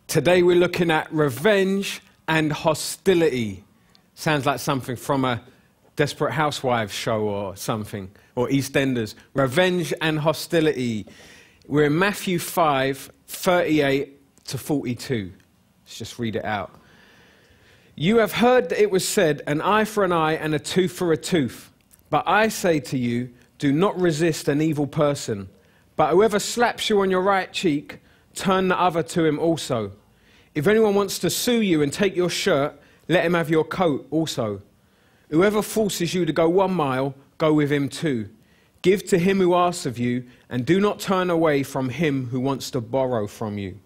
Today we're looking at revenge and hostility. Sounds like something from a Desperate Housewives show or something, or EastEnders. Revenge and hostility. We're in Matthew 5, 38 to 42. Let's just read it out. You have heard that it was said, an eye for an eye and a tooth for a tooth. But I say to you, do not resist an evil person. But whoever slaps you on your right cheek, turn the other to him also. If anyone wants to sue you and take your shirt, let him have your coat also. Whoever forces you to go 1 mile, go with him 2. Give to him who asks of you, and do not turn away from him who wants to borrow from you.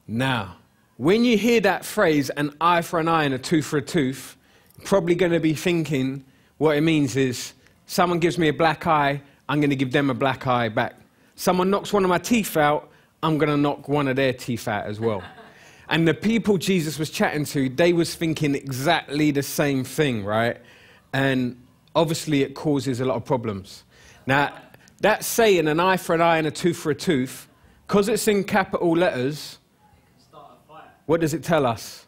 Now, when you hear that phrase, an eye for an eye and a tooth for a tooth, you're probably going to be thinking what it means is someone gives me a black eye, I'm going to give them a black eye back. Someone knocks one of my teeth out, I'm going to knock one of their teeth out as well. And the people Jesus was chatting to, they was thinking exactly the same thing, right? And obviously it causes a lot of problems. Now, that saying, an eye for an eye and a tooth for a tooth, because it's in capital letters, what does it tell us?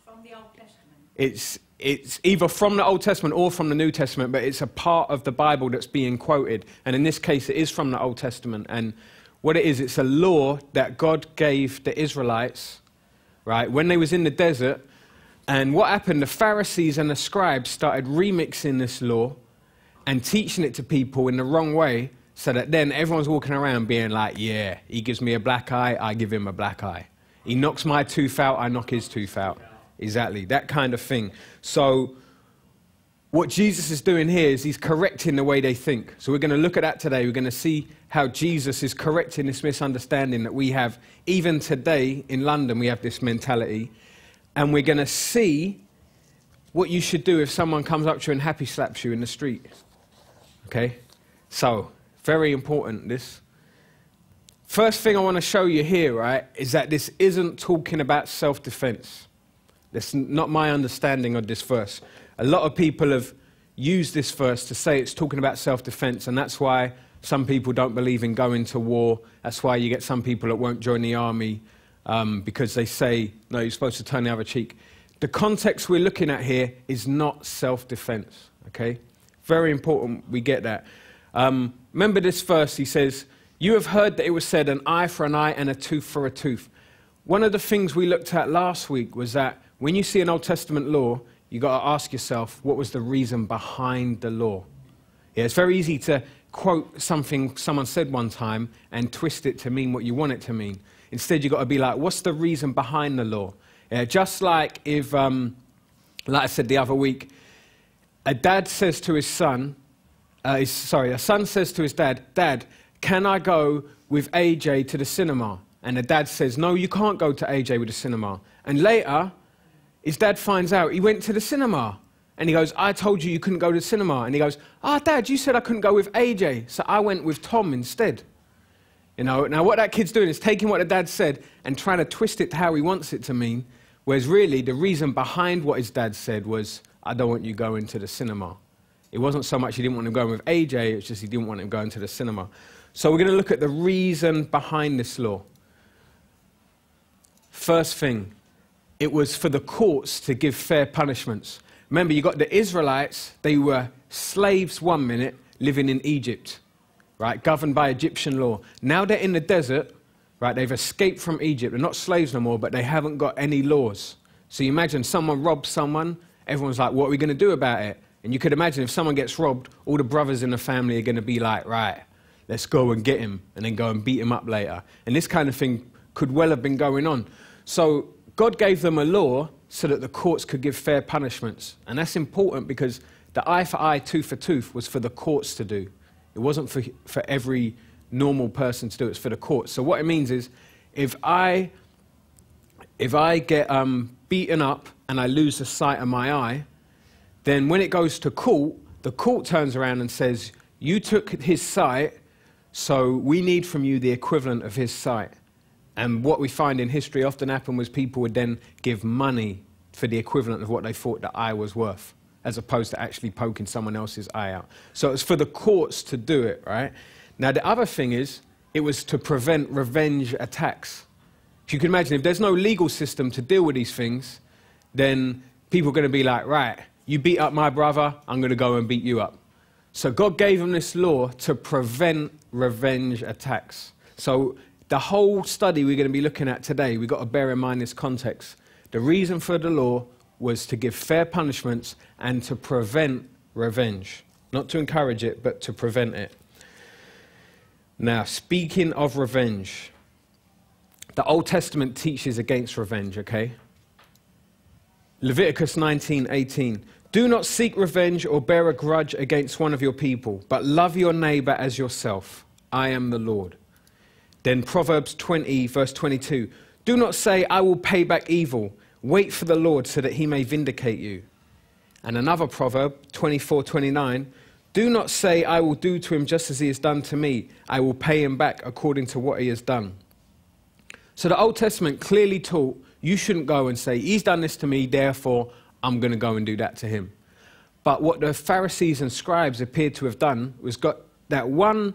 From the Old Testament. It's either from the Old Testament or from the New Testament, but it's a part of the Bible that's being quoted. And in this case, it is from the Old Testament. And what it is, it's a law that God gave the Israelites, right, when they was in the desert. And what happened, the Pharisees and the scribes started remixing this law and teaching it to people in the wrong way, so that then everyone's walking around being like, yeah, he gives me a black eye, I give him a black eye. He knocks my tooth out, I knock his tooth out. Exactly, that kind of thing. So what Jesus is doing here is he's correcting the way they think. So we're going to look at that today. We're going to see how Jesus is correcting this misunderstanding that we have. Even today in London, we have this mentality. And we're going to see what you should do if someone comes up to you and happy slaps you in the street. Okay? So, very important, this. First thing I want to show you here, right, is that this isn't talking about self-defense. That's not my understanding of this verse. A lot of people have used this verse to say it's talking about self-defense, and that's why some people don't believe in going to war. That's why you get some people that won't join the army because they say, no, you're supposed to turn the other cheek. The context we're looking at here is not self-defense, okay? Very important we get that. Remember this verse, he says, you have heard that it was said, an eye for an eye and a tooth for a tooth. One of the things we looked at last week was that when you see an Old Testament law, you've got to ask yourself, what was the reason behind the law? Yeah, it's very easy to quote something someone said one time and twist it to mean what you want it to mean. Instead, you've got to be like, what's the reason behind the law? Yeah, just like if, like I said the other week, a dad says to his son, a son says to his dad, Dad, can I go with AJ to the cinema? And the dad says, no, you can't go to AJ with the cinema. And later, his dad finds out he went to the cinema. And he goes, I told you you couldn't go to the cinema. And he goes, Dad, you said I couldn't go with AJ, so I went with Tom instead. You know, now what that kid's doing is taking what the dad said and trying to twist it to how he wants it to mean, whereas really the reason behind what his dad said was, I don't want you going to the cinema. It wasn't so much he didn't want him going with AJ, it's just he didn't want him going to the cinema. So we're going to look at the reason behind this law. First thing, it was for the courts to give fair punishments. Remember, you got the Israelites, they were slaves 1 minute living in Egypt, right, governed by Egyptian law. Now they're in the desert, right, they've escaped from Egypt. They're not slaves no more, but they haven't got any laws. So you imagine someone robs someone, everyone's like, what are we going to do about it? And you could imagine if someone gets robbed, all the brothers in the family are going to be like, right, let's go and get him, and then go and beat him up later. And this kind of thing could well have been going on. So God gave them a law so that the courts could give fair punishments. And that's important because the eye for eye, tooth for tooth was for the courts to do. It wasn't for every normal person to do. It's for the courts. So what it means is if I get beaten up and I lose the sight of my eye, then when it goes to court, the court turns around and says, you took his sight, so we need from you the equivalent of his sight. And what we find in history often happened was people would then give money for the equivalent of what they thought the eye was worth, as opposed to actually poking someone else's eye out. So it's for the courts to do it, right? Now, the other thing is, it was to prevent revenge attacks. If you can imagine, if there's no legal system to deal with these things, then people are going to be like, right, you beat up my brother, I'm going to go and beat you up. So God gave them this law to prevent revenge attacks. So the whole study we're going to be looking at today, we've got to bear in mind this context. The reason for the law was to give fair punishments and to prevent revenge. Not to encourage it, but to prevent it. Now, speaking of revenge, the Old Testament teaches against revenge, okay? Leviticus 19:18. Do not seek revenge or bear a grudge against one of your people, but love your neighbor as yourself. I am the Lord. Then Proverbs 20, verse 22. Do not say, I will pay back evil. Wait for the Lord so that he may vindicate you. And another proverb, 24:29. Do not say, I will do to him just as he has done to me. I will pay him back according to what he has done. So the Old Testament clearly taught you shouldn't go and say, he's done this to me, therefore I'm going to go and do that to him. But what the Pharisees and scribes appeared to have done was got that one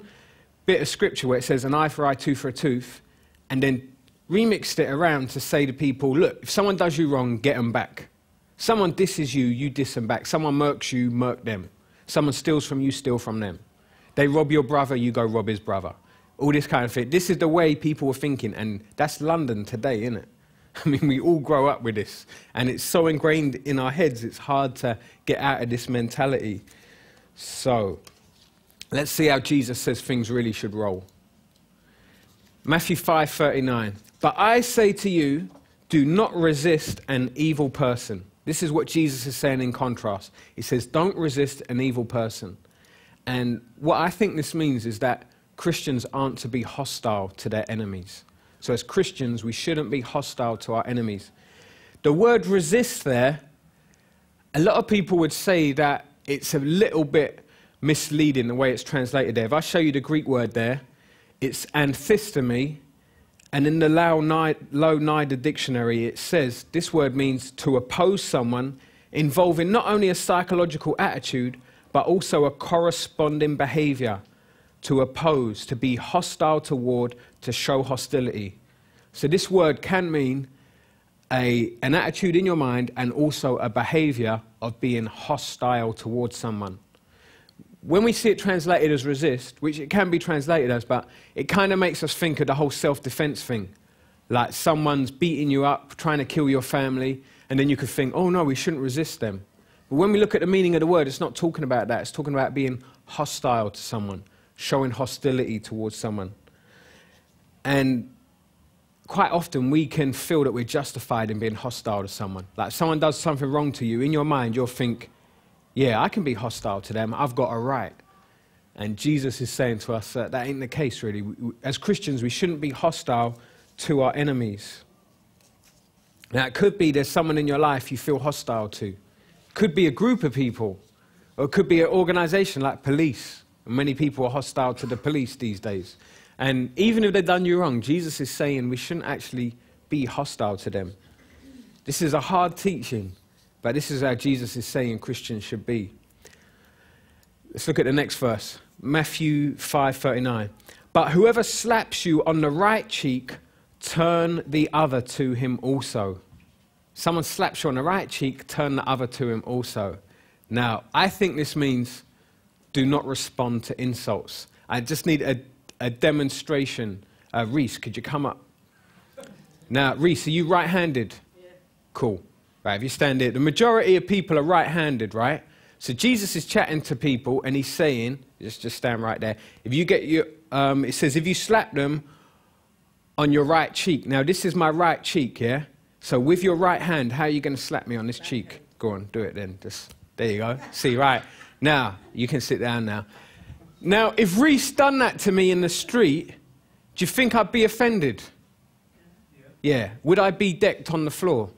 bit of scripture where it says an eye for eye, tooth for a tooth, and then remixed it around to say to people, look, if someone does you wrong, get them back. Someone disses you, you diss them back. Someone murks you, murk them. Someone steals from you, steal from them. They rob your brother, you go rob his brother. All this kind of thing. This is the way people were thinking, and that's London today, isn't it? I mean, we all grow up with this, and it's so ingrained in our heads, it's hard to get out of this mentality. So, let's see how Jesus says things really should roll. Matthew 5:39. But I say to you, do not resist an evil person. This is what Jesus is saying in contrast. He says, don't resist an evil person. And what I think this means is that Christians aren't to be hostile to their enemies. So as Christians, we shouldn't be hostile to our enemies. The word resist there, a lot of people would say that it's a little bit misleading the way it's translated there. If I show you the Greek word there, it's anthistemi, and in the Low-Nida dictionary it says this word means to oppose someone, involving not only a psychological attitude, but also a corresponding behavior. To oppose, to be hostile toward, to show hostility. So this word can mean an attitude in your mind and also a behavior of being hostile towards someone. When we see it translated as resist, which it can be translated as, but it kind of makes us think of the whole self-defense thing. Like someone's beating you up, trying to kill your family, and then you could think, oh no, we shouldn't resist them. But when we look at the meaning of the word, it's not talking about that. It's talking about being hostile to someone, showing hostility towards someone. And quite often we can feel that we're justified in being hostile to someone. Like if someone does something wrong to you, in your mind you'll think, yeah, I can be hostile to them, I've got a right. And Jesus is saying to us that that ain't the case really. As Christians, we shouldn't be hostile to our enemies. Now it could be there's someone in your life you feel hostile to. It could be a group of people, or it could be an organization like police. Many people are hostile to the police these days. And even if they've done you wrong, Jesus is saying we shouldn't actually be hostile to them. This is a hard teaching, but this is how Jesus is saying Christians should be. Let's look at the next verse. Matthew 5:39. But whoever slaps you on the right cheek, turn the other to him also. Someone slaps you on the right cheek, turn the other to him also. Now, I think this means do not respond to insults. I just need a demonstration. Reese, could you come up? Now, Reese, are you right-handed? Yeah. Cool. Right, if you stand here. The majority of people are right-handed, right? So Jesus is chatting to people and he's saying, just stand right there. If you get your, it says, if you slap them on your right cheek. Now, this is my right cheek, yeah? So with your right hand, how are you going to slap me on this cheek? Go on, do it then. Just, there you go. See, right. Now, you can sit down now. Now, if Reese done that to me in the street, do you think I'd be offended? Yeah. Would I be decked on the floor?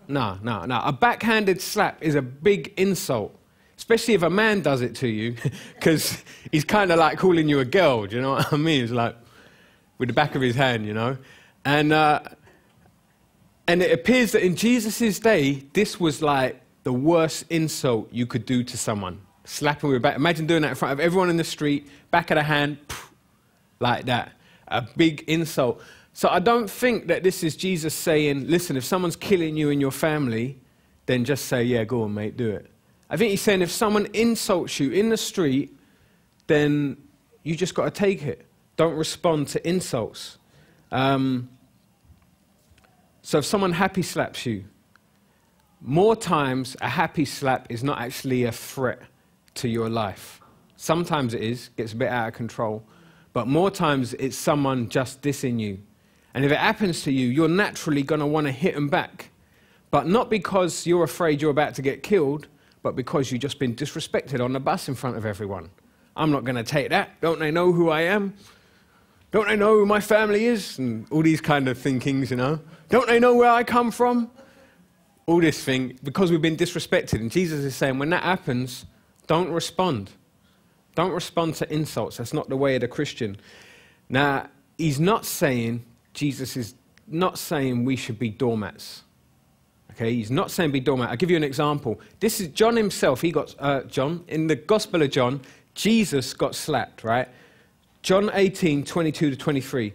No. A backhanded slap is a big insult, especially if a man does it to you, because he's kind of like calling you a girl, do you know what I mean? It's like with the back of his hand, you know. And it appears that in Jesus' day, this was like the worst insult you could do to someone. Slapping with your back. Imagine doing that in front of everyone in the street, back of the hand, like that. A big insult. So I don't think that this is Jesus saying, listen, if someone's killing you and your family, then just say, yeah, go on, mate, do it. I think he's saying if someone insults you in the street, then you just got to take it. Don't respond to insults. So if someone happy slaps you, more times a happy slap is not actually a threat to your life. Sometimes it is, gets a bit out of control, but more times it's someone just dissing you. And if it happens to you, you're naturally going to want to hit them back. But not because you're afraid you're about to get killed, but because you've just been disrespected on the bus in front of everyone. I'm not going to take that. Don't they know who I am? Don't they know who my family is? And all these kind of thinkings, you know. Don't they know where I come from? All this thing, because we've been disrespected. And Jesus is saying, when that happens, don't respond. Don't respond to insults. That's not the way of the Christian. Now, Jesus is not saying we should be doormats. Okay, he's not saying be doormat. I'll give you an example. This is John himself. He got, in the Gospel of John, Jesus got slapped, right? John 18, 22 to 23.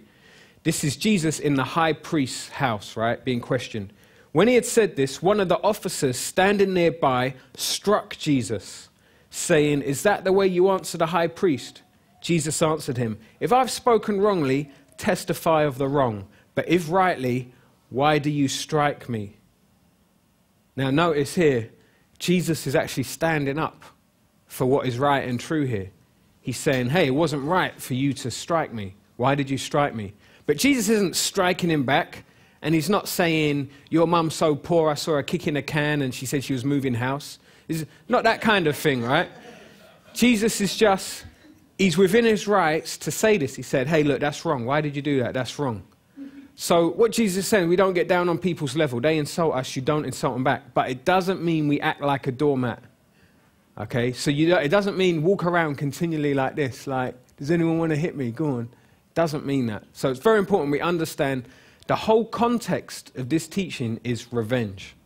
This is Jesus in the high priest's house, right, being questioned. When he had said this, one of the officers standing nearby struck Jesus, saying, "Is that the way you answer the high priest?" Jesus answered him, "If I've spoken wrongly, testify of the wrong. But if rightly, why do you strike me?" Now notice here, Jesus is actually standing up for what is right and true here. He's saying, hey, it wasn't right for you to strike me. Why did you strike me? But Jesus isn't striking him back, and he's not saying, your mum's so poor I saw her kicking a can and she said she was moving house. It's not that kind of thing, right? Jesus is just, he's within his rights to say this. He said, hey, look, that's wrong. Why did you do that? That's wrong. So what Jesus is saying, we don't get down on people's level. They insult us, you don't insult them back. But it doesn't mean we act like a doormat. Okay, so it doesn't mean walk around continually like this, like, does anyone want to hit me? Go on. It doesn't mean that. So it's very important we understand the whole context of this teaching is revenge.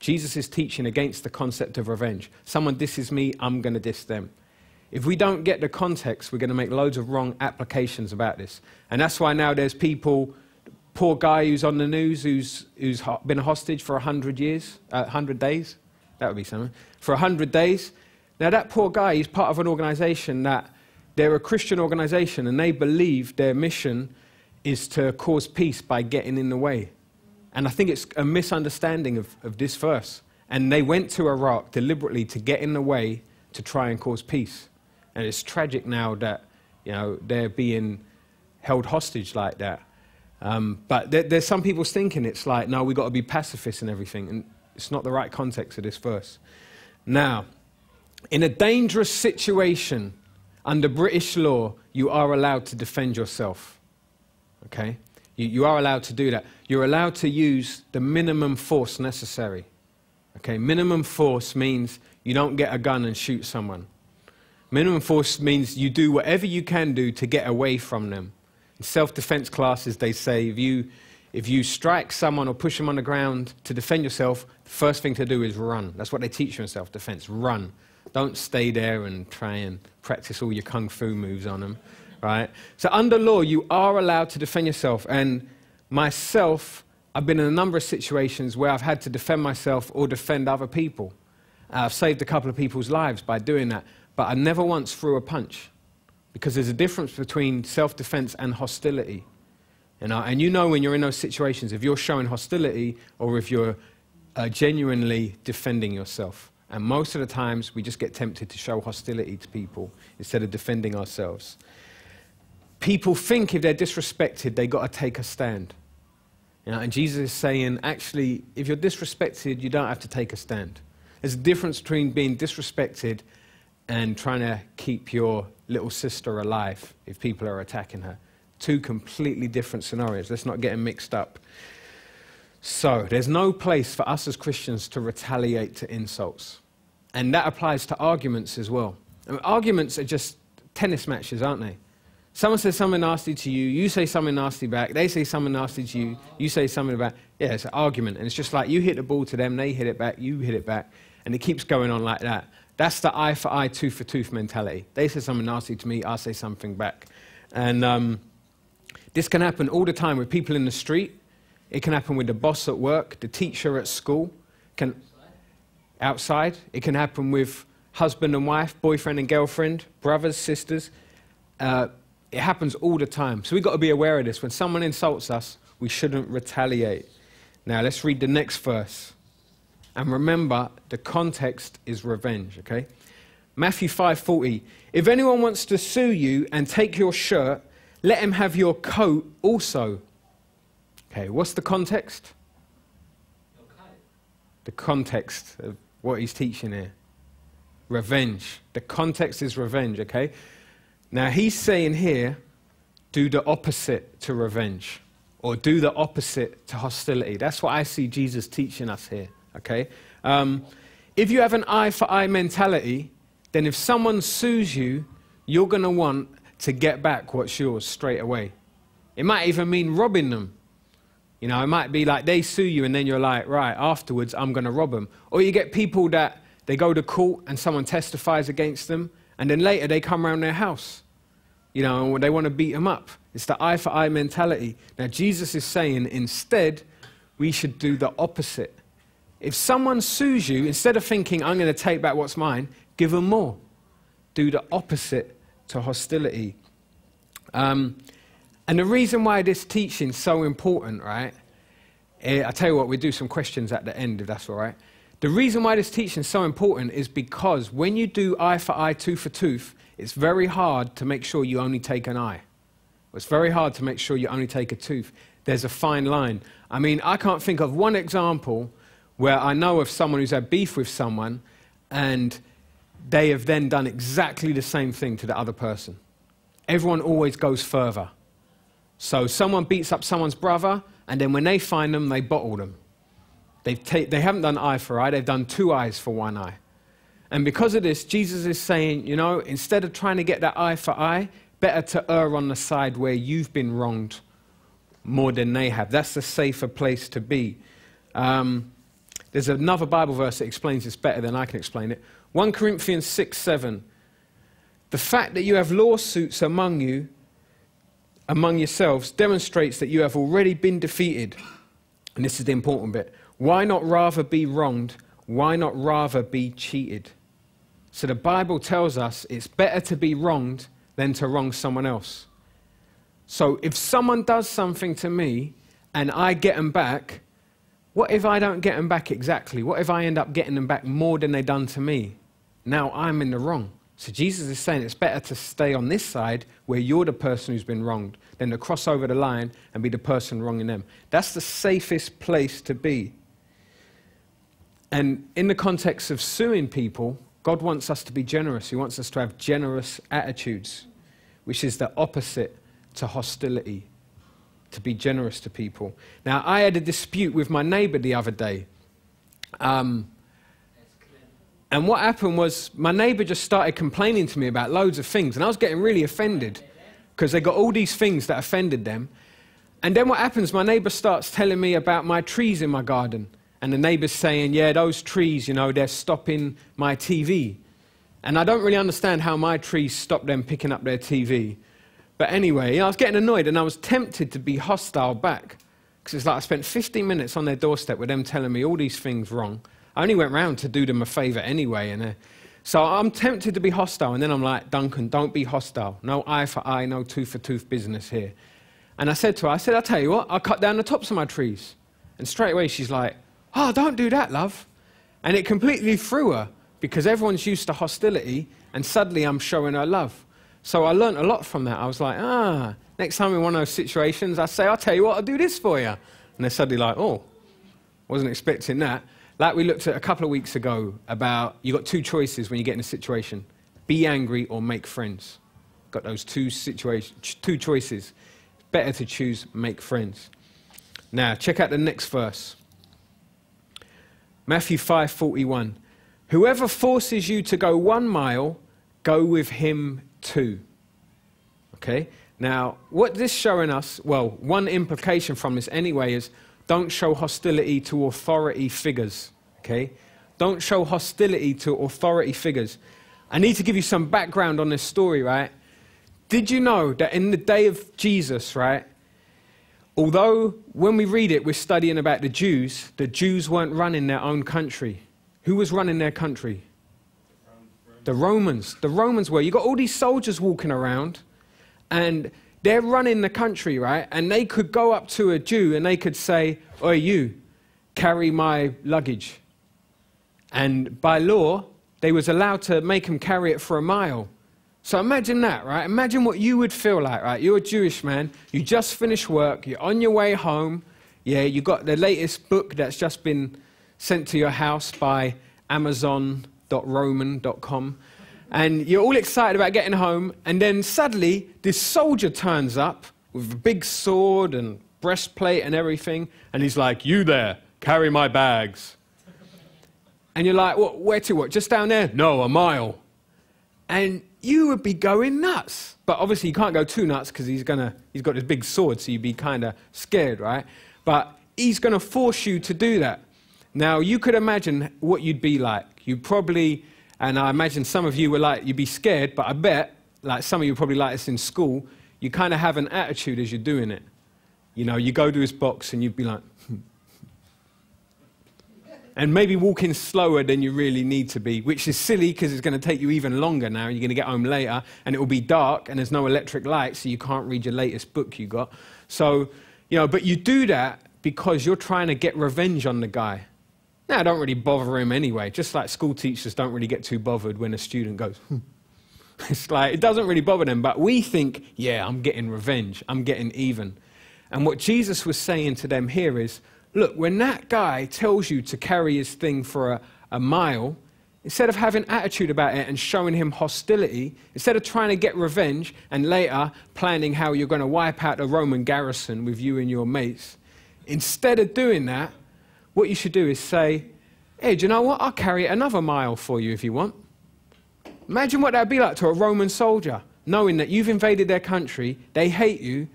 Jesus is teaching against the concept of revenge. Someone disses me, I'm going to diss them. If we don't get the context, we're going to make loads of wrong applications about this. And that's why now there's people, poor guy who's on the news who's been a hostage for 100 years, 100 days. That would be something. For 100 days. Now, that poor guy, he's part of an organization that they're a Christian organization and they believe their mission is to cause peace by getting in the way. And I think it's a misunderstanding of this verse. And they went to Iraq deliberately to get in the way to try and cause peace. And it's tragic now that, you know, they're being held hostage like that. But there's some people's thinking it's like, no, we've got to be pacifists and everything. And it's not the right context of this verse. Now, in a dangerous situation, under British law, you are allowed to defend yourself. Okay? You are allowed to do that. You're allowed to use the minimum force necessary. Okay? Minimum force means you don't get a gun and shoot someone. Minimum force means you do whatever you can do to get away from them. In self-defense classes, they say if you strike someone or push them on the ground to defend yourself, the first thing to do is run. That's what they teach you in self-defense, run. Don't stay there and try and practice all your kung fu moves on them, right? So under law, you are allowed to defend yourself. And myself, I've been in a number of situations where I've had to defend myself or defend other people. I've saved a couple of people's lives by doing that, but I never once threw a punch because there's a difference between self-defense and hostility. You know, and you know when you're in those situations, if you're showing hostility or if you're genuinely defending yourself. And most of the times, we just get tempted to show hostility to people instead of defending ourselves. People think if they're disrespected, they've got to take a stand. You know, and Jesus is saying, actually, if you're disrespected, you don't have to take a stand. There's a difference between being disrespected and trying to keep your little sister alive if people are attacking her. Two completely different scenarios. Let's not get them mixed up. So, there's no place for us as Christians to retaliate to insults. And that applies to arguments as well. I mean, arguments are just tennis matches, aren't they? Someone says something nasty to you, you say something nasty back, they say something nasty to you, you say something back. Yeah, it's an argument. And it's just like you hit the ball to them, they hit it back, you hit it back. And it keeps going on like that. That's the eye for eye, tooth for tooth mentality. They say something nasty to me, I say something back. And this can happen all the time with people in the street. It can happen with the boss at work, the teacher at school, outside. It can happen with husband and wife, boyfriend and girlfriend, brothers, sisters. It happens all the time. So we've got to be aware of this. When someone insults us, we shouldn't retaliate. Now let's read the next verse. And remember, the context is revenge, okay? Matthew 5:40. If anyone wants to sue you and take your shirt, let him have your coat also. Okay, what's the context? Okay. The context of what he's teaching here. Revenge. The context is revenge, okay? Now he's saying here, do the opposite to revenge. Or do the opposite to hostility. That's what I see Jesus teaching us here, okay? If you have an eye for eye mentality, then if someone sues you, you're going to want to get back what's yours straight away. It might even mean robbing them. You know, it might be like they sue you and then you're like, right, afterwards I'm going to rob them. Or you get people that they go to court and someone testifies against them and then later they come around their house, you know, and they want to beat them up. It's the eye for eye mentality. Now Jesus is saying instead we should do the opposite. If someone sues you, instead of thinking I'm going to take back what's mine, give them more. Do the opposite to hostility. And the reason why this teaching is so important, right? I'll tell you what, we'll do some questions at the end, if that's all right. The reason why this teaching is so important is because when you do eye for eye, tooth for tooth, it's very hard to make sure you only take an eye. It's very hard to make sure you only take a tooth. There's a fine line. I mean, I can't think of one example where I know of someone who's had beef with someone and they have then done exactly the same thing to the other person. Everyone always goes further. So someone beats up someone's brother, and then when they find them, they bottle them. They haven't done eye for eye, they've done 2 eyes for 1 eye. And because of this, Jesus is saying, you know, instead of trying to get that eye for eye, better to err on the side where you've been wronged more than they have. That's the safer place to be. There's another Bible verse that explains this better than I can explain it. 1 Corinthians 6:7. The fact that you have lawsuits among yourselves, demonstrates that you have already been defeated. And this is the important bit. Why not rather be wronged? Why not rather be cheated? So the Bible tells us it's better to be wronged than to wrong someone else. So if someone does something to me and I get them back, what if I don't get them back exactly? What if I end up getting them back more than they done to me? Now I'm in the wrong. So Jesus is saying it's better to stay on this side where you're the person who's been wronged than to cross over the line and be the person wronging them. That's the safest place to be. And in the context of suing people, God wants us to be generous. He wants us to have generous attitudes, which is the opposite to hostility, to be generous to people. Now, I had a dispute with my neighbor the other day. And what happened was my neighbor just started complaining to me about loads of things. And I was getting really offended because they got all these things that offended them. And then what happens, my neighbor starts telling me about my trees in my garden. And the neighbor's saying, yeah, those trees, you know, they're stopping my TV. And I don't really understand how my trees stop them picking up their TV. But anyway, you know, I was getting annoyed and I was tempted to be hostile back. Because it's like I spent 15 minutes on their doorstep with them telling me all these things wrong. I only went round to do them a favour anyway. And so I'm tempted to be hostile. And then I'm like, Duncan, don't be hostile. No eye for eye, no tooth for tooth business here. And I said to her, I'll tell you what, I'll cut down the tops of my trees. And straight away she's like, oh, don't do that, love. And it completely threw her because everyone's used to hostility and suddenly I'm showing her love. So I learnt a lot from that. I was like, next time in one of those situations, I say, I'll tell you what, I'll do this for you. And they're suddenly like, oh, wasn't expecting that. Like we looked at a couple of weeks ago about, you got 2 choices when you get in a situation. Be angry or make friends. Got those 2 choices. Better to choose make friends. Now, check out the next verse. Matthew 5:41. Whoever forces you to go 1 mile, go with him 2. Okay? Now, what this showing us, well, one implication from this anyway is don't show hostility to authority figures. Okay? Don't show hostility to authority figures. I need to give you some background on this story, right? Did you know that in the day of Jesus, right, although when we read it, we're studying about the Jews weren't running their own country. Who was running their country? The Romans. The Romans were. You got all these soldiers walking around, and they're running the country, right? And they could go up to a Jew and they could say, "Oi, you, carry my luggage." And by law, they was allowed to make him carry it for a mile. So imagine that, right? Imagine what you would feel like, right? You're a Jewish man, you just finished work, you're on your way home, yeah, you got the latest book that's just been sent to your house by Amazon.roman.com, and you're all excited about getting home, and then suddenly this soldier turns up with a big sword and breastplate and everything, and he's like, "You there, carry my bags." And you're like, "What? Where to? What? Just down there?" "No, a mile." And you would be going nuts. But obviously you can't go too nuts because he's got this big sword, so you'd be kind of scared, right? But he's going to force you to do that. Now, you could imagine what you'd be like. You'd probably, and I imagine some of you were like, you'd be scared, but I bet, like some of you probably like this in school, you kind of have an attitude as you're doing it. You know, you go to his box and you'd be like, and maybe walking slower than you really need to be, which is silly because it's going to take you even longer now. You're going to get home later, and it will be dark, and there's no electric light, so you can't read your latest book you got. So, you know, but you do that because you're trying to get revenge on the guy. Now, don't really bother him anyway, just like school teachers don't really get too bothered when a student goes, It's like, it doesn't really bother them, but we think, yeah, I'm getting revenge, I'm getting even. And what Jesus was saying to them here is, look, when that guy tells you to carry his thing for a mile, instead of having attitude about it and showing him hostility, instead of trying to get revenge and later planning how you're going to wipe out the Roman garrison with you and your mates, instead of doing that, what you should do is say, "Hey, do you know what? I'll carry it another mile for you if you want." Imagine what that would be like to a Roman soldier, knowing that you've invaded their country, they hate you,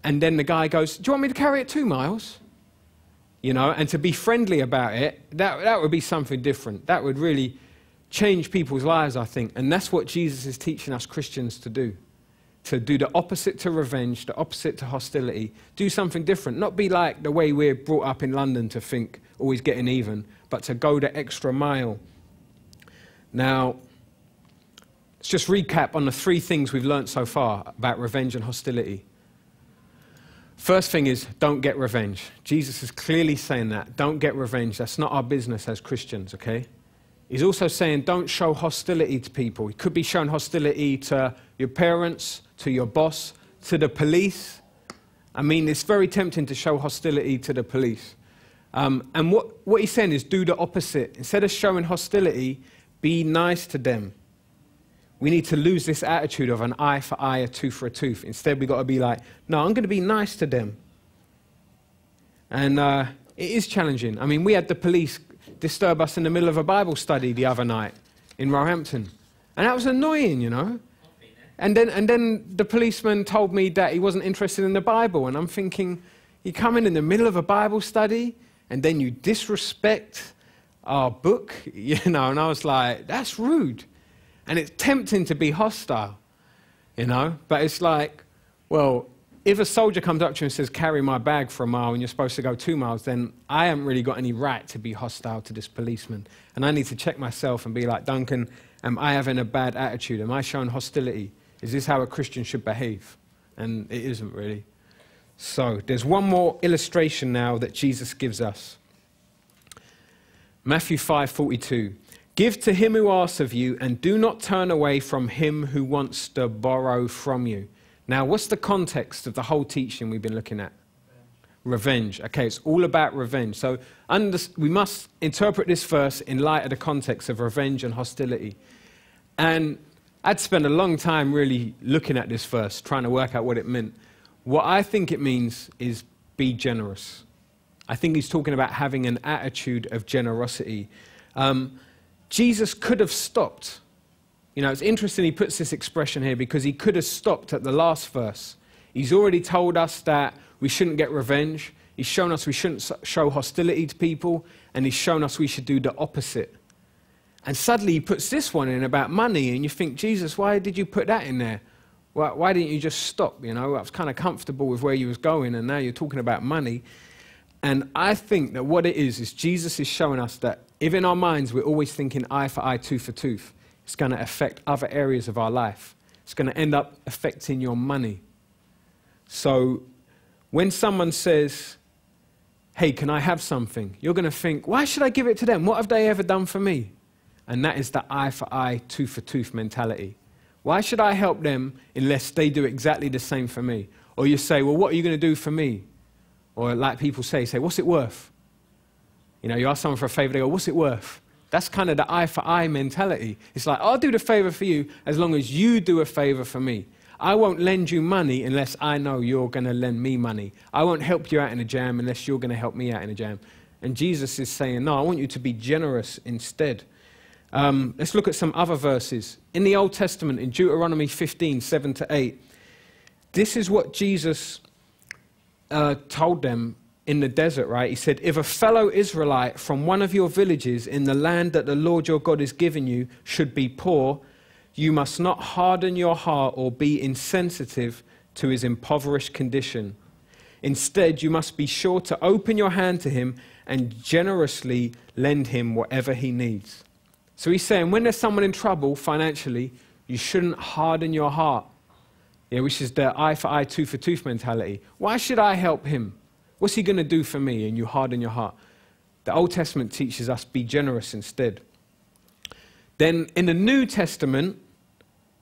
and then the guy goes, "Do you want me to carry it 2 miles?" You know, and to be friendly about it, that would be something different. That would really change people's lives, I think. And that's what Jesus is teaching us Christians to do the opposite to revenge, the opposite to hostility. Do something different. Not be like the way we're brought up in London to think, always getting even, but to go the extra mile. Now, let's just recap on the 3 things we've learned so far about revenge and hostility. First thing is, don't get revenge. Jesus is clearly saying that. Don't get revenge. That's not our business as Christians, okay? He's also saying, don't show hostility to people. You could be showing hostility to your parents, to your boss, to the police. I mean, it's very tempting to show hostility to the police. And what he's saying is, do the opposite. Instead of showing hostility, be nice to them. We need to lose this attitude of an eye for eye, a tooth for a tooth. Instead, we've got to be like, no, I'm going to be nice to them. And it is challenging. I mean, we had the police disturb us in the middle of a Bible study the other night in Roehampton. And that was annoying, you know. And then the policeman told me that he wasn't interested in the Bible. And I'm thinking, you come in the middle of a Bible study, and then you disrespect our book, you know. And I was like, that's rude. And it's tempting to be hostile, you know. But it's like, well, if a soldier comes up to you and says, carry my bag for a mile, and you're supposed to go 2 miles, then I haven't really got any right to be hostile to this policeman. And I need to check myself and be like, Duncan, am I having a bad attitude? Am I showing hostility? Is this how a Christian should behave? And it isn't really. So there's one more illustration now that Jesus gives us. Matthew 5:42. Give to him who asks of you, and do not turn away from him who wants to borrow from you. Now, what's the context of the whole teaching we've been looking at? Revenge. Okay, it's all about revenge. So we must interpret this verse in light of the context of revenge and hostility. And I'd spent a long time really looking at this verse, trying to work out what it meant. What I think it means is be generous. I think he's talking about having an attitude of generosity. Jesus could have stopped. You know, it's interesting he puts this expression here because he could have stopped at the last verse. He's already told us that we shouldn't get revenge. He's shown us we shouldn't show hostility to people, and he's shown us we should do the opposite. And suddenly he puts this one in about money, and you think, Jesus, why did you put that in there? Why didn't you just stop? You know, I was kind of comfortable with where you was going, and now you're talking about money. And I think that what it is Jesus is showing us that if in our minds we're always thinking eye for eye, tooth for tooth, it's going to affect other areas of our life. It's going to end up affecting your money. So when someone says, hey, can I have something? You're going to think, why should I give it to them? What have they ever done for me? And that is the eye for eye, tooth for tooth mentality. Why should I help them unless they do exactly the same for me? Or you say, well, what are you going to do for me? Or like people say, what's it worth? You know, you ask someone for a favor, they go, what's it worth? That's kind of the eye for eye mentality. It's like, I'll do the favor for you as long as you do a favor for me. I won't lend you money unless I know you're going to lend me money. I won't help you out in a jam unless you're going to help me out in a jam. And Jesus is saying, no, I want you to be generous instead. Let's look at some other verses. In the Old Testament, in Deuteronomy 15, 7-8, this is what Jesus told them in the desert, right? He said, if a fellow Israelite from one of your villages in the land that the Lord your God is giving you should be poor, you must not harden your heart or be insensitive to his impoverished condition. Instead, you must be sure to open your hand to him and generously lend him whatever he needs. So he's saying when there's someone in trouble financially, you shouldn't harden your heart, which is the eye for eye, tooth for tooth mentality. Why should I help him? What's he going to do for me? And you harden your heart. The Old Testament teaches us be generous instead. Then in the New Testament,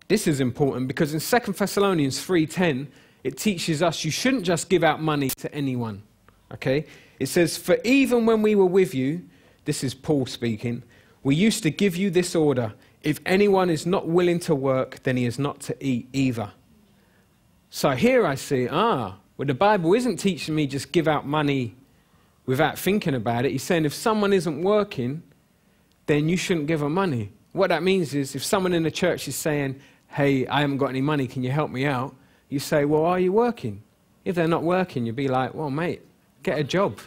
this is important because in 2 Thessalonians 3:10, it teaches us you shouldn't just give out money to anyone. Okay? It says, for even when we were with you, this is Paul speaking, we used to give you this order. If anyone is not willing to work, then he is not to eat either. So here I see, well, the Bible isn't teaching me just give out money without thinking about it. He's saying if someone isn't working, then you shouldn't give them money. What that means is if someone in the church is saying, hey, I haven't got any money, can you help me out? You say, well, are you working? If they're not working, you'd be like, well, mate, get a job.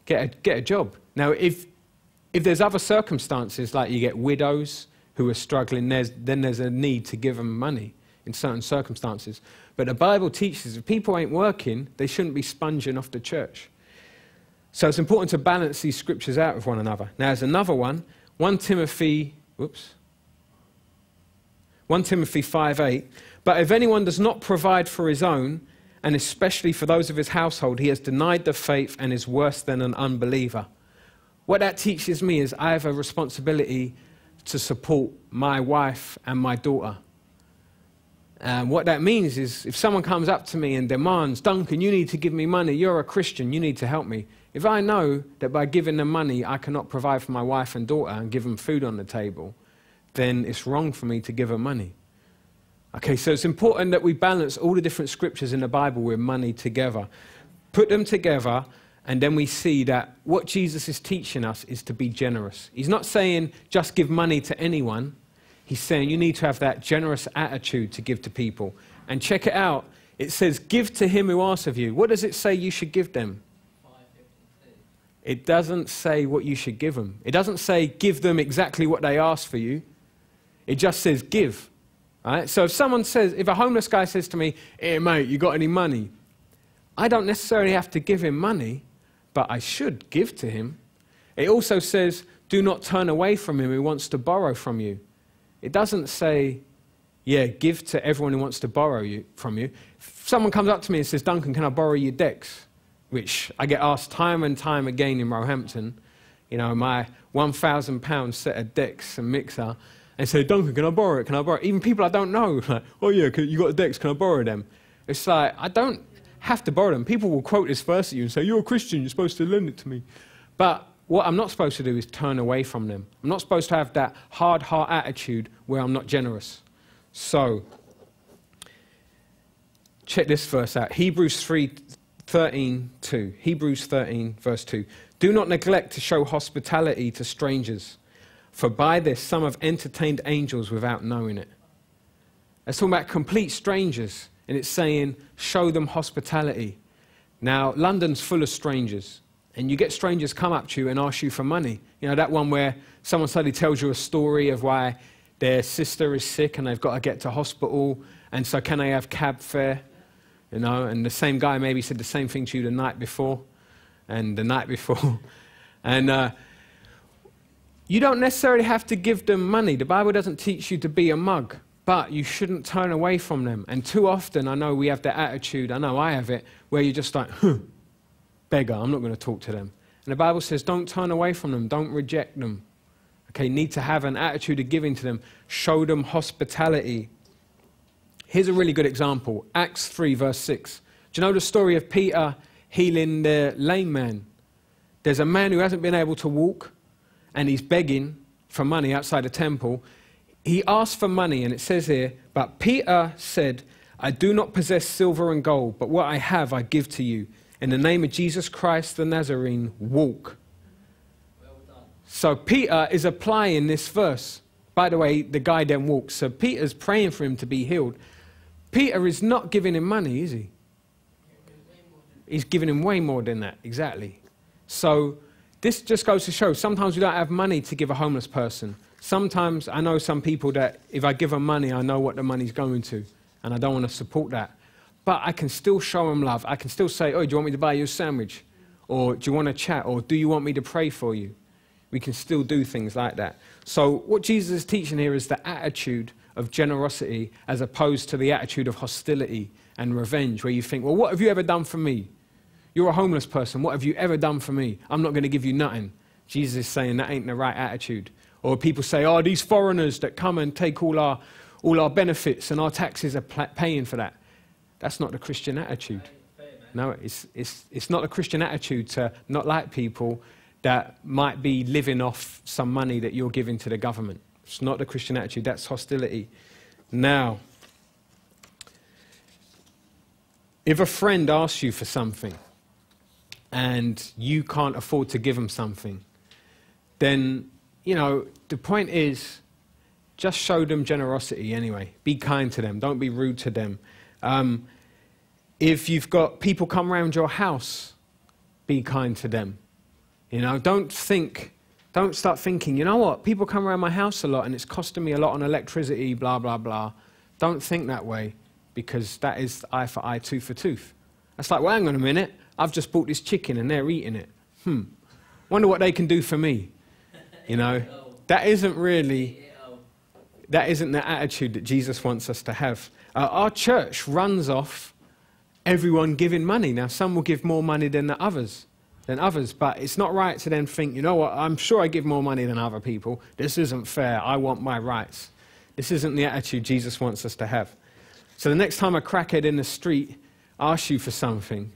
Get a job. Now, if there's other circumstances, like you get widows who are struggling, then there's a need to give them money in certain circumstances. But the Bible teaches if people ain't working, they shouldn't be sponging off the church. So it's important to balance these scriptures out with one another. Now, there's another one, 1 Timothy 5:8. But if anyone does not provide for his own, and especially for those of his household, he has denied the faith and is worse than an unbeliever. What that teaches me is I have a responsibility to support my wife and my daughter. And what that means is if someone comes up to me and demands, Duncan, you need to give me money, you're a Christian, you need to help me. If I know that by giving them money I cannot provide for my wife and daughter and give them food on the table, then it's wrong for me to give them money. Okay, so it's important that we balance all the different scriptures in the Bible with money together. Put them together, and then we see that what Jesus is teaching us is to be generous. He's not saying just give money to anyone. He's saying you need to have that generous attitude to give to people. And check it out. It says, give to him who asks of you. What does it say you should give them? It doesn't say what you should give them. It doesn't say give them exactly what they ask for you. It just says give. Right? So if a homeless guy says to me, hey mate, you got any money? I don't necessarily have to give him money, but I should give to him. It also says, do not turn away from him who wants to borrow from you. It doesn't say, give to everyone who wants to borrow from you. If someone comes up to me and says, Duncan, can I borrow your decks? Which I get asked time and time again in Roehampton. You know, my £1,000 set of decks and mixer. And say, Duncan, can I borrow it? Can I borrow it? Even people I don't know, like, oh yeah, you got the decks, can I borrow them? It's like, I don't have to borrow them. People will quote this verse at you and say, you're a Christian, you're supposed to lend it to me. But what I'm not supposed to do is turn away from them. I'm not supposed to have that hard heart attitude where I'm not generous. So, check this verse out. Hebrews 13:2. Hebrews 13, verse 2. Do not neglect to show hospitality to strangers, for by this some have entertained angels without knowing it. It's talking about complete strangers, and it's saying, show them hospitality. Now, London's full of strangers, and you get strangers come up to you and ask you for money. You know, that one where someone suddenly tells you a story of why their sister is sick and they've got to get to hospital, and so can they have cab fare? You know, and the same guy maybe said the same thing to you the night before, and the night before. And you don't necessarily have to give them money. The Bible doesn't teach you to be a mug, but you shouldn't turn away from them. And too often, I know we have the attitude, I know I have it, where you're just like, beggar, I'm not going to talk to them. And the Bible says, don't turn away from them, don't reject them. Okay, need to have an attitude of giving to them. Show them hospitality. Here's a really good example. Acts 3, verse 6. Do you know the story of Peter healing the lame man? There's a man who hasn't been able to walk, and he's begging for money outside the temple. He asked for money, and it says here, but Peter said, I do not possess silver and gold, but what I have I give to you. In the name of Jesus Christ the Nazarene, walk. Well done. So Peter is applying this verse. By the way, the guy then walks. So Peter's praying for him to be healed. Peter is not giving him money, is he? He's giving him way more than that, exactly. So this just goes to show, sometimes we don't have money to give a homeless person. Sometimes I know some people that if I give them money, I know what the money's going to, and I don't want to support that. But I can still show them love. I can still say, oh, do you want me to buy you a sandwich? Or do you want to chat? Or do you want me to pray for you? We can still do things like that. So what Jesus is teaching here is the attitude of generosity as opposed to the attitude of hostility and revenge, where you think, well, what have you ever done for me? You're a homeless person. What have you ever done for me? I'm not going to give you nothing. Jesus is saying that ain't the right attitude. Or people say, oh, these foreigners that come and take all our benefits and our taxes are paying for that. That's not the Christian attitude. No, it's not a Christian attitude to not like people that might be living off some money that you're giving to the government. It's not the Christian attitude. That's hostility. Now, if a friend asks you for something and you can't afford to give them something, then, you know, the point is just show them generosity anyway. Be kind to them. Don't be rude to them. If you've got people come around your house, be kind to them. You know, don't start thinking, you know what, people come around my house a lot and it's costing me a lot on electricity, blah, blah, blah. Don't think that way, because that is eye for eye, tooth for tooth. That's like, well, hang on a minute, I've just bought this chicken and they're eating it. Wonder what they can do for me. You know, that isn't the attitude that Jesus wants us to have. Our church runs off everyone giving money. Now, some will give more money than others, but it's not right to then think, you know what, I'm sure I give more money than other people. This isn't fair. I want my rights. This isn't the attitude Jesus wants us to have. So the next time a crackhead in the street asks you for something,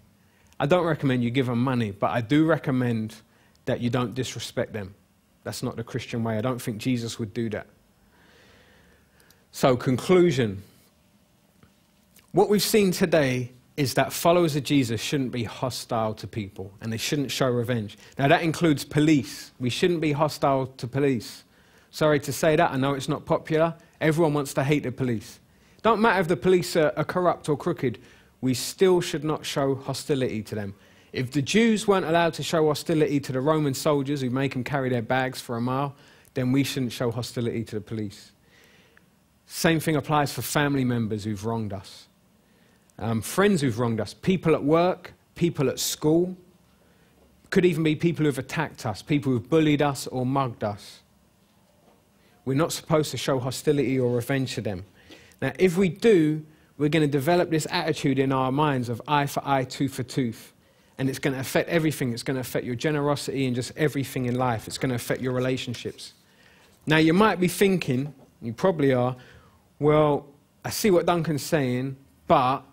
I don't recommend you give them money, but I do recommend that you don't disrespect them. That's not the Christian way. I don't think Jesus would do that. So, conclusion. What we've seen today is that followers of Jesus shouldn't be hostile to people, and they shouldn't show revenge. Now, that includes police. We shouldn't be hostile to police. Sorry to say that. I know it's not popular. Everyone wants to hate the police. Don't matter if the police are corrupt or crooked. We still should not show hostility to them. If the Jews weren't allowed to show hostility to the Roman soldiers who make them carry their bags for a mile, then we shouldn't show hostility to the police. Same thing applies for family members who've wronged us. Friends who've wronged us. People at work, people at school. Could even be people who've attacked us, people who've bullied us or mugged us. We're not supposed to show hostility or revenge to them. Now, if we do, we're going to develop this attitude in our minds of eye for eye, tooth for tooth. And it's going to affect everything. It's going to affect your generosity and just everything in life. It's going to affect your relationships. Now, you might be thinking, you probably are, well, I see what Duncan's saying, but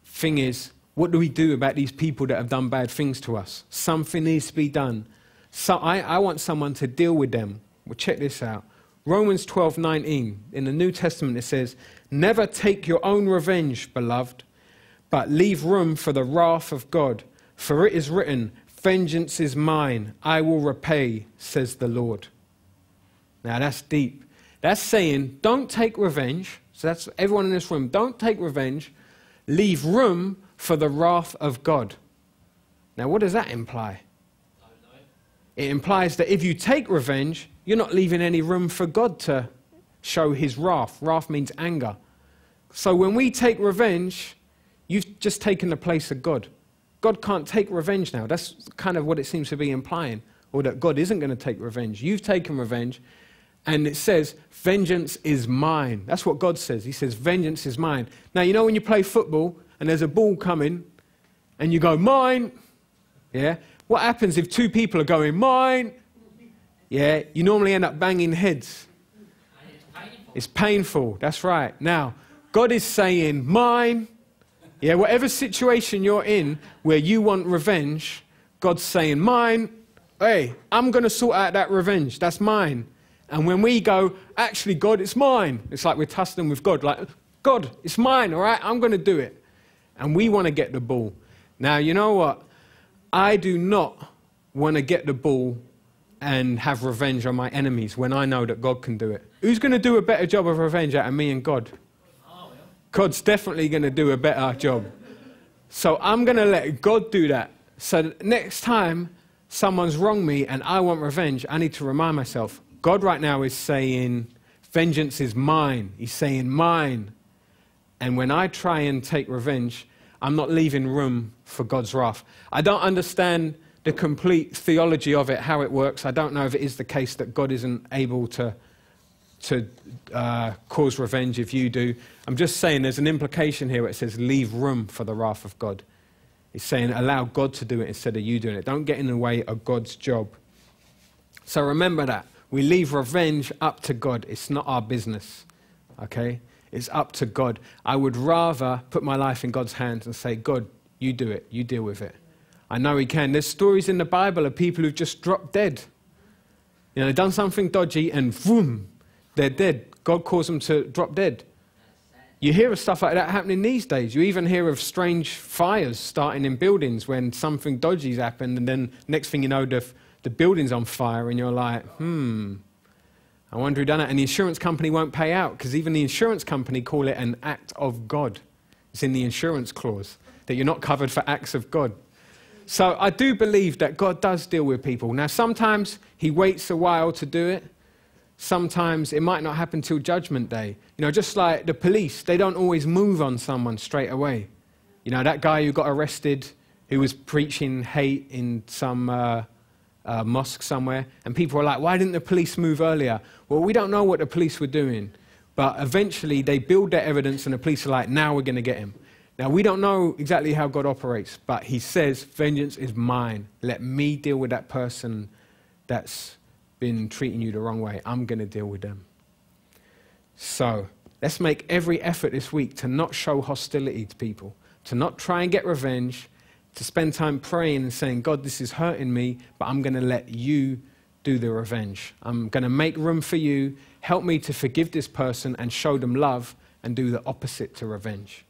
thing is, what do we do about these people that have done bad things to us? Something needs to be done. So I want someone to deal with them. Well, check this out. Romans 12:19. In the New Testament it says, never take your own revenge, beloved, but leave room for the wrath of God. For it is written, vengeance is mine, I will repay, says the Lord. Now that's deep. That's saying, don't take revenge. So that's everyone in this room. Don't take revenge. Leave room for the wrath of God. Now, what does that imply? Don't know. It implies that if you take revenge, you're not leaving any room for God to show his wrath. Wrath means anger. So when we take revenge, you've just taken the place of God. God can't take revenge now. That's kind of what it seems to be implying, or that God isn't going to take revenge. You've taken revenge, and it says, vengeance is mine. That's what God says. He says, vengeance is mine. Now, you know when you play football and there's a ball coming and you go, mine, yeah? What happens if two people are going, mine? Yeah, you normally end up banging heads. And it's painful. It's painful, that's right. Now, God is saying, mine. Yeah, whatever situation you're in where you want revenge, God's saying, mine. Hey, I'm going to sort out that revenge. That's mine. And when we go, actually, God, it's mine. It's like we're tussling with God. Like, God, it's mine, all right? I'm going to do it. And we want to get the ball. Now, you know what? I do not want to get the ball and have revenge on my enemies when I know that God can do it. Who's going to do a better job of revenge out of me and God? God's definitely going to do a better job. So I'm going to let God do that. So that next time someone's wronged me and I want revenge, I need to remind myself, God right now is saying, vengeance is mine. He's saying mine. And when I try and take revenge, I'm not leaving room for God's wrath. I don't understand the complete theology of it, how it works. I don't know if it is the case that God isn't able to cause revenge if you do. I'm just saying there's an implication here where it says leave room for the wrath of God. It's saying allow God to do it instead of you doing it. Don't get in the way of God's job. So remember that. We leave revenge up to God. It's not our business, okay? It's up to God. I would rather put my life in God's hands and say, God, you do it. You deal with it. I know he can. There's stories in the Bible of people who've just dropped dead. You know, they've done something dodgy and boom, they're dead. God caused them to drop dead. You hear of stuff like that happening these days. You even hear of strange fires starting in buildings when something dodgy's happened, and then next thing you know, the building's on fire, and you're like, I wonder who done it. And the insurance company won't pay out, because even the insurance company call it an act of God. It's in the insurance clause that you're not covered for acts of God. So I do believe that God does deal with people. Now, sometimes he waits a while to do it. Sometimes it might not happen till Judgment Day. You know, just like the police, they don't always move on someone straight away. You know, that guy who got arrested, who was preaching hate in some mosque somewhere, and people were like, why didn't the police move earlier? Well, we don't know what the police were doing, but eventually they build their evidence and the police are like, now we're going to get him. Now, we don't know exactly how God operates, but he says, vengeance is mine. Let me deal with that person that's been treating you the wrong way. I'm going to deal with them. So let's make every effort this week to not show hostility to people, to not try and get revenge, to spend time praying and saying, God, this is hurting me, but I'm going to let you do the revenge. I'm going to make room for you. Help me to forgive this person and show them love and do the opposite to revenge.